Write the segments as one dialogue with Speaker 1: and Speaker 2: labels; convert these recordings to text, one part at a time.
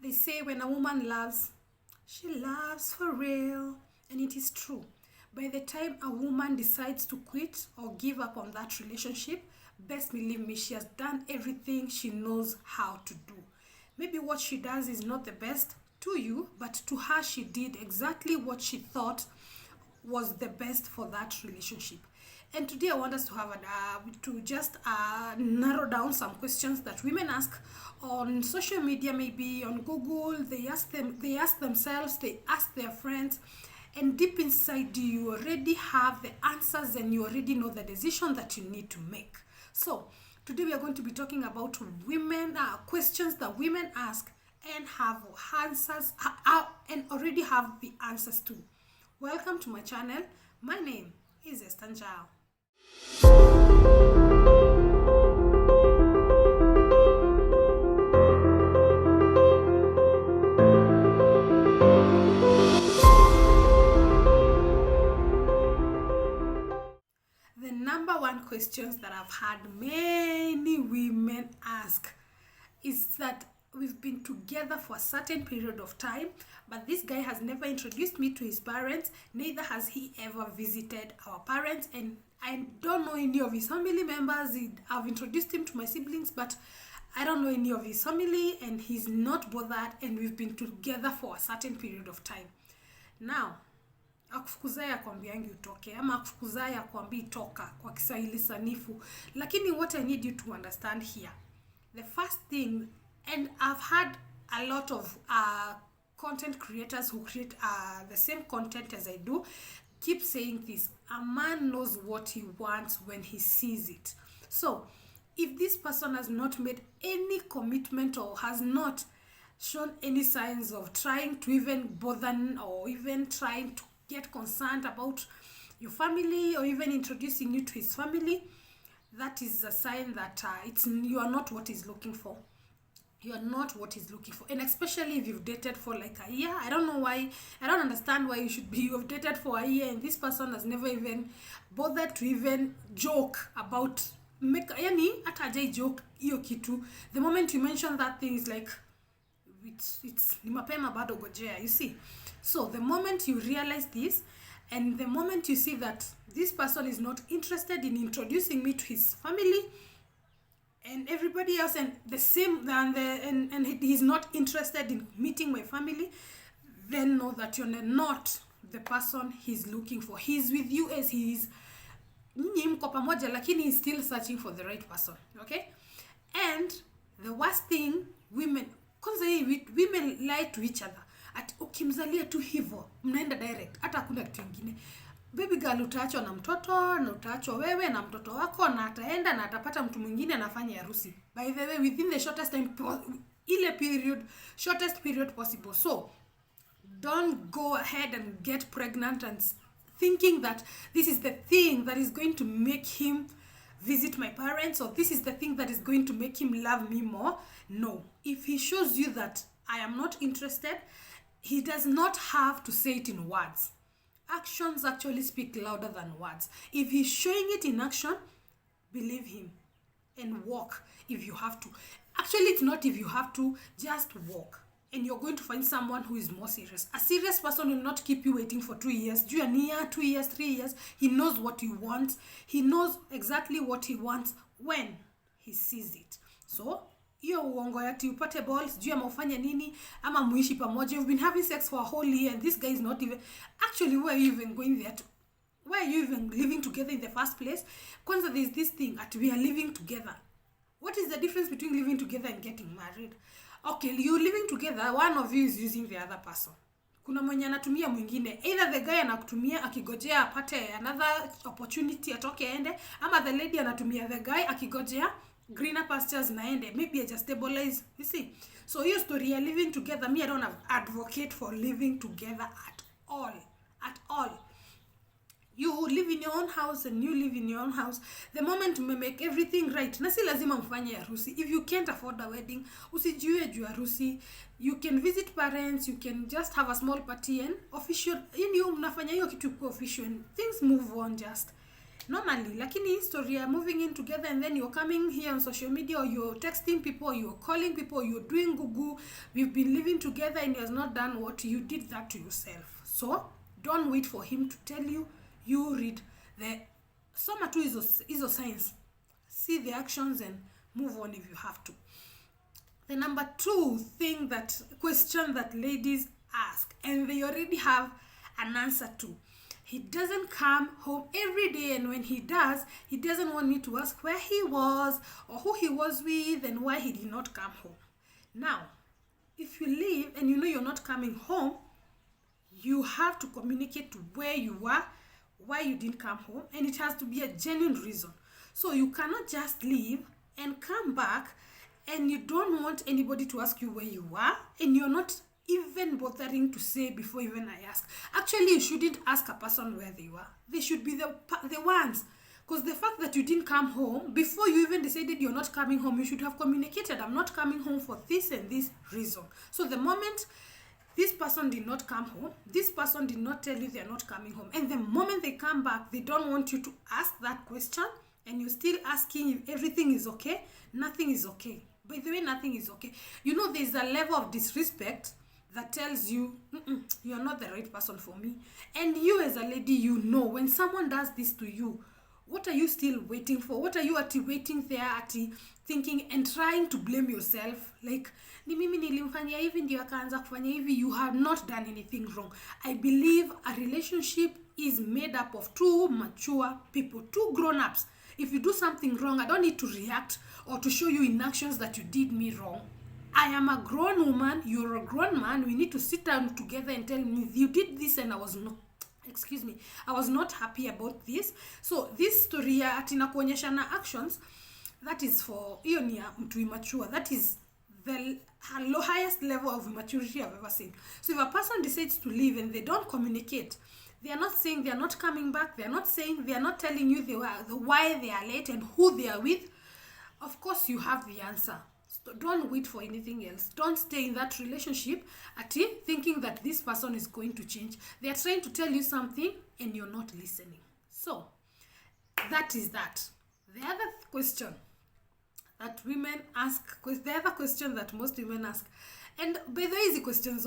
Speaker 1: They say when a woman loves, she loves for real. And it is true. By the time a woman decides to quit or give up on that relationship, best believe me, she has done everything she knows how to do. Maybe what she does is not the best to you, but to her she did exactly what she thought was the best for that relationship. And today I want us to have narrow down some questions that women ask on social media, maybe on Google. They ask themselves, they ask their friends, and deep inside you already have the answers and you already know the decision that you need to make. So today we are going to be talking about women questions that women ask and have answers and already have the answers to. Welcome to my channel. My name is NJAU. The number one questions that I've had many women ask is that we've been together for a certain period of time, but this guy has never introduced me to his parents, neither has he ever visited our parents, and I don't know any of his family members. I've introduced him to my siblings, but I don't know any of his family, and he's not bothered, and we've been together for a certain period of time. Now, akufukuzaya kwambiangi utoke ama akufukuzaya kwambi toka kwa Kiswahili sanifu, lakini what I need you to understand here, the first thing, and I've had a lot of content creators who create the same content as I do keep saying this: a man knows what he wants when he sees it. So if this person has not made any commitment or has not shown any signs of trying to even bother or even trying to get concerned about your family or even introducing you to his family, that is a sign that you are not what he's looking for. You are not what he's looking for. And especially if you've dated for like a year. I don't understand why you've dated for a year and this person has never even bothered to even joke about hata hajai joke hiyo kitu. The moment you mention that thing is like it's ni mapema bado gojea, you see. So the moment you realize this, and the moment you see that this person is not interested in introducing me to his family and everybody else, and the same, and he's not interested in meeting my family, then know that you're not the person he's looking for. He's with you as he is. Mko pamoja, lakini he's still searching for the right person. Okay? And the worst thing, women lie to each other. At ukimzalia tu hivyo, mnaenda direct, hata hakuna kitu kingine. Baby girl, utaachwa na mtoto, na utaachwa wewe na mtoto wako, na ataenda na atapata mtu mwingine anafanya harusi. By the way, within the shortest period possible. So don't go ahead and get pregnant and thinking that this is the thing that is going to make him visit my parents, or this is the thing that is going to make him love me more. No. If he shows you that I am not interested, he does not have to say it in words. Actions actually speak louder than words. If he's showing it in action, believe him and walk if you have to. Actually, it's not if you have to, just walk. And you're going to find someone who is more serious. A serious person will not keep you waiting for 2 years. Do a year, 2 years, 3 years. He knows what he wants. He knows exactly what he wants when he sees it. So, hiyo uongo yati upate balls, juu ama ufanye nini, ama muishi pamoja. You've been having sex for a whole year and this guy is not even... Actually, why are you even going there? Why are you even living together in the first place? Kwanza, there's this thing that we are living together. What is the difference between living together and getting married? Okay, you're living together, one of you is using the other person. Kuna mwenye anatumia mwingine. Either the guy anakutumia akigojea apate another opportunity atoke ende, ama the lady anatumia the guy akigojea greener pastures naende, maybe I just stabilize, you see. So your story, you're living together. Me, I don't advocate for living together at all. You live in your own house and you live in your own house. The moment you make everything right, na si lazima mfanye harusi. If you can't afford a wedding, usijiwe juu harusi. You can visit parents, you can just have a small party and official. Mnafanya hiyo kitu kwa official and things move on just. normally. Lakini story ya moving in together and then you're coming here on social media, or you're texting people, or you're calling people, or you're doing Google, we've been living together and he has not done what you did, that to yourself. So don't wait for him to tell you. You read the soma tu hizo signs, see the actions and move on if you have to. The number 2 question that ladies ask, and they already have an answer to. He doesn't come home every day, and when he does, he doesn't want me to ask where he was or who he was with and why he did not come home. Now, if you leave and you know you're not coming home, you have to communicate where you were, why you didn't come home, and it has to be a genuine reason. So you cannot just leave and come back and you don't want anybody to ask you where you were, and you're not even bothering to say before even I ask. Actually, you shouldn't ask a person where they were. They should be the ones. Because the fact that you didn't come home, before you even decided you're not coming home, you should have communicated, I'm not coming home for this and this reason. So the moment this person did not come home, this person did not tell you they're not coming home, and the moment they come back, they don't want you to ask that question, and you're still asking if everything is okay, nothing is okay. By the way, nothing is okay. You know, there's a level of disrespect that tells you, you're not the right person for me. And you as a lady, you know, when someone does this to you, what are you still waiting for? What are you waiting there thinking and trying to blame yourself? Like, ni mimi nilimfanyia hivi ndio akaanza kufanya hivi. You have not done anything wrong. I believe a relationship is made up of 2 mature people, 2 grown-ups. If you do something wrong, I don't need to react or to show you in actions that you did me wrong. I am a grown woman, you're a grown man. We need to sit down together and tell me, you did this and I was not happy about this. So this story ya atina kuonyeshana actions, that is for hiyo ni ya mtu immature. That is the highest level of immaturity I've ever seen. So if a person decides to leave and they don't communicate, they are not saying they are not coming back, they are not telling you why they are late and who they are with, of course you have the answer. So don't wait for anything else. Don't stay in that relationship thinking that this person is going to change. They are trying to tell you something and you're not listening. So that is that. The other question that women ask, the other question that most women ask, and by the way, the questions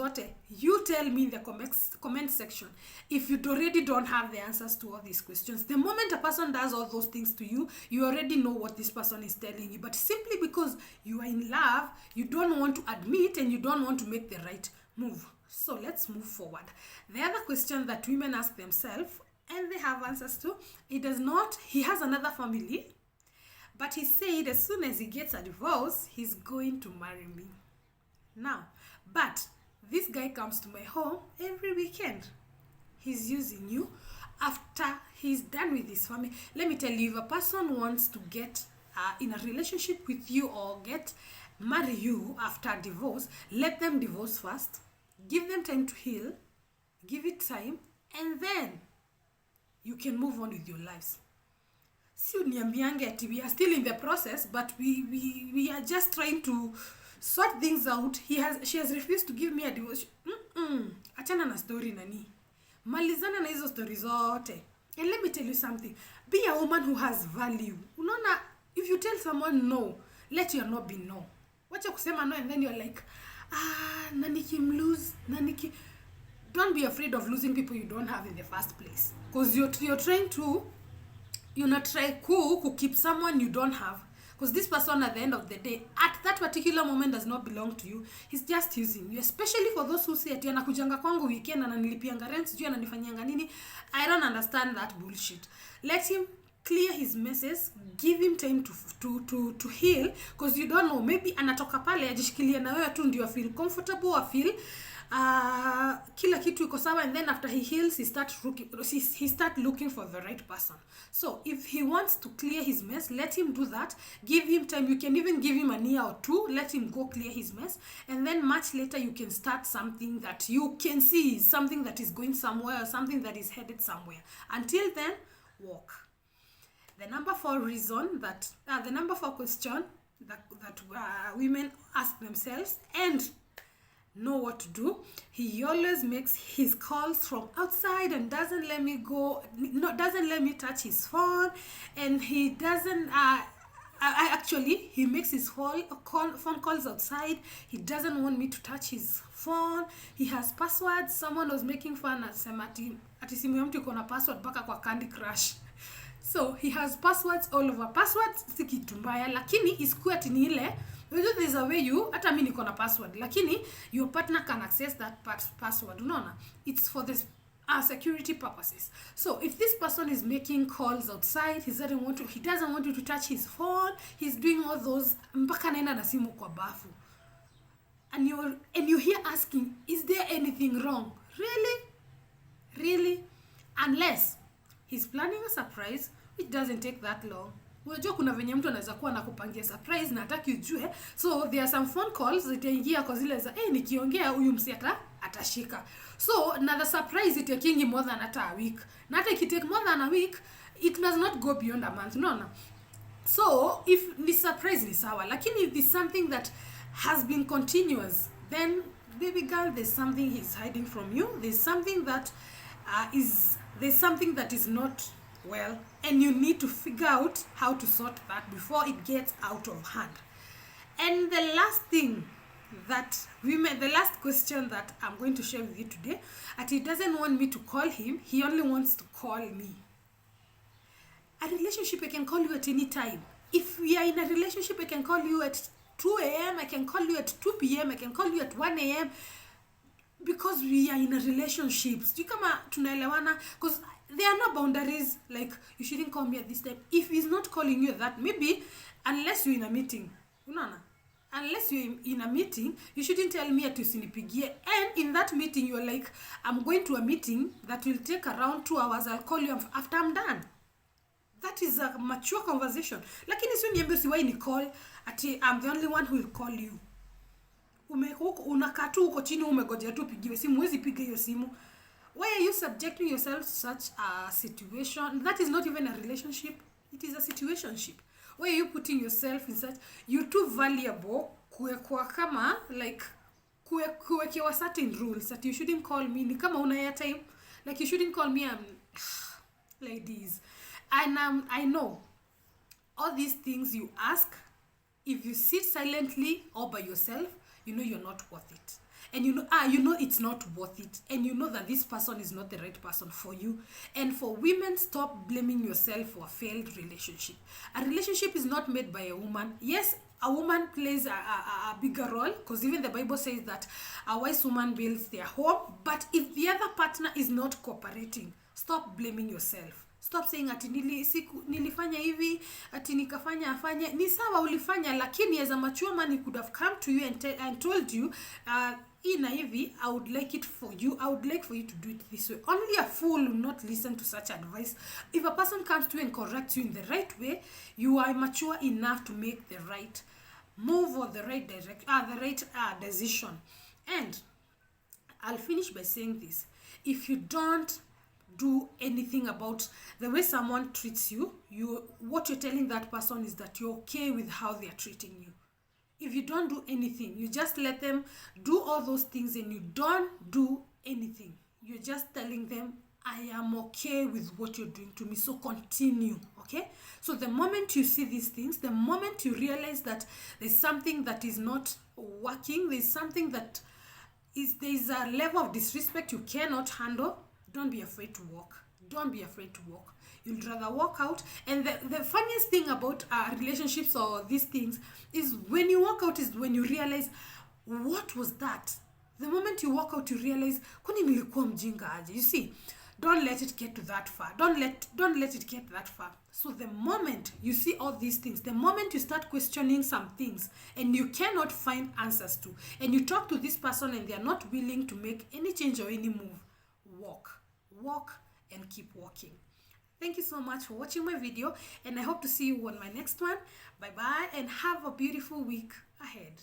Speaker 1: you tell me in the comment section if you already don't have the answers to all these questions. The moment a person does all those things to you, you already know what this person is telling you, but simply because you are in love, you don't want to admit and you don't want to make the right move. So let's move forward. The other question that women ask themselves, and they have answers to, he has another family, but he said as soon as he gets a divorce, he's going to marry me. Now, but this guy comes to my home every weekend. He's using you after he's done with his family. Let me tell you, if a person wants to get in a relationship with you or marry you after divorce, let them divorce first. Give them time to heal. Give it time. And then you can move on with your lives. Si uniambiange ati we are still in the process, but we are just trying to sort things out. She has refused to give me a divorce. Achana na story nani. Malizana na hizo story zote. And let me tell you something. Be a woman who has value. Unaona, if you tell someone no, let your no be no. Wacha kusema no and then you're like, don't be afraid of losing people you don't have in the first place. Because you're trying to, try to keep someone you don't have. Because this person at the end of the day, at that particular moment does not belong to you. He's just using you. Especially for those who say, ati anakujanga kwangu weekend, ananilipianga rent, sijui ananifanyanga nini. I don't understand that bullshit. Let him clear his messes. Give him time to heal. Because you don't know. Maybe anatoka pale, ajishikilia na wewe tu ndio feel comfortable or feel kila kitu iko sawa, and then after he heals, he start looking for the right person. So if he wants to clear his mess, let him do that. Give him time. You can even give him a year or 2. Let him go clear his mess, and then much later you can start something that you can see is something that is going somewhere or something that is headed somewhere. Until then, walk. The number 4 question that women ask themselves, and know what to do. He always makes his calls from outside and doesn't let me doesn't let me touch his phone, and he doesn't actually he makes his phone calls outside. He doesn't want me to touch his phone. He has passwords. Someone was making fun at ati simu ya mtu iko na password mpaka kwa Candy Crush. So he has passwords all over. Passwords si kitu mbaya, lakini isikuwe ati ni ile there's a way hata mimi niko na password, lakini your partner can access that password. Unaona, it's for this security purposes. So if this person is making calls outside, he doesn't want you to touch his phone. He's doing all those mpaka naenda na simu kwa bafu, and you're here asking, is there anything wrong? Really? Unless he's planning a surprise, it doesn't take that long. Unajua kuna venye mtu anaweza kuwa nakupangia surprise na hataki ujue. So there are some phone calls zitaingia kwa zile za nikiongea huyu msi atashika. So na the surprise it taking more than a week. Na hata ikitake more than a week, it does not go beyond a month. No. So if the surprise is sawa, lakini if it's something that has been continuous, then baby girl, there's something he's hiding from you. There's something that is not well, and you need to figure out how to sort that before it gets out of hand. And the last question that I'm going to share with you today, that he doesn't want me to call him, he only wants to call me. A relationship, I can call you at any time. If we are in a relationship, I can call you at 2 a.m., I can call you at 2 p.m., I can call you at 1 a.m. because we are in a relationship. Do you kama tunaelewana? Because there are no boundaries, like you shouldn't call me at this time. If he's not calling you that, maybe unless you're in a meeting, unless you're in a meeting, you shouldn't tell me at usinipigie. And in that meeting, you're like, I'm going to a meeting that will take around 2 hours. I'll call you after I'm done. That is a mature conversation. Lakini sio niambie usiwahi ni call ati I'm the only one who will call you. Unakaa tu uko chini umegojea tu pigiwe simu, huwezi piga hiyo simu. Why are you subjecting yourself to such a situation? That is not even a relationship. It is a situationship. Why are you putting yourself in such... You're too valuable kuwekwa kama, like, kuwekewa certain rules that you shouldn't call me. Ni kama una airtime. Like, you shouldn't call me, ladies. And I know all these things you ask, if you sit silently all by yourself, you know you're not worth it. And you know it's not worth it. And you know that this person is not the right person for you. And for women, stop blaming yourself for a failed relationship. A relationship is not made by a woman. Yes, a woman plays a bigger role, because even the Bible says that a wise woman builds their home. But if the other partner is not cooperating, stop blaming yourself. Stop saying ati nilifanya hivi, ati nikafanya afanye. Ni sawa ulifanya, lakini as a mature man, he could have come to you and told you, ina hivi, I would like it for you. I would like for you to do it this way. Only a fool will not listen to such advice. If a person comes to you and corrects you in the right way, you are mature enough to make the right move or the right decision. And I'll finish by saying this. If you don't do anything about the way someone treats you, what you're telling that person is that you're okay with how they're treating you. If you don't do anything, you just let them do all those things and you don't do anything, you're just telling them, I am okay with what you're doing to me, so continue. Okay? So the moment you see these things, the moment you realize that there's something that is not working, there's a level of disrespect you cannot handle, don't be afraid to walk. Don't be afraid to walk. You'd rather walk out. And the funniest thing about relationships or these things is when you walk out is when you realize, what was that? The moment you walk out, you realize, kwani nilikuwa mjinga aje? You see, don't let it get to that far. Don't let it get that far. So the moment you see all these things, the moment you start questioning some things and you cannot find answers to, and you talk to this person and they are not willing to make any change or any move, walk and keep walking. Thank you so much for watching my video, and I hope to see you on my next one. Bye bye, and have a beautiful week ahead.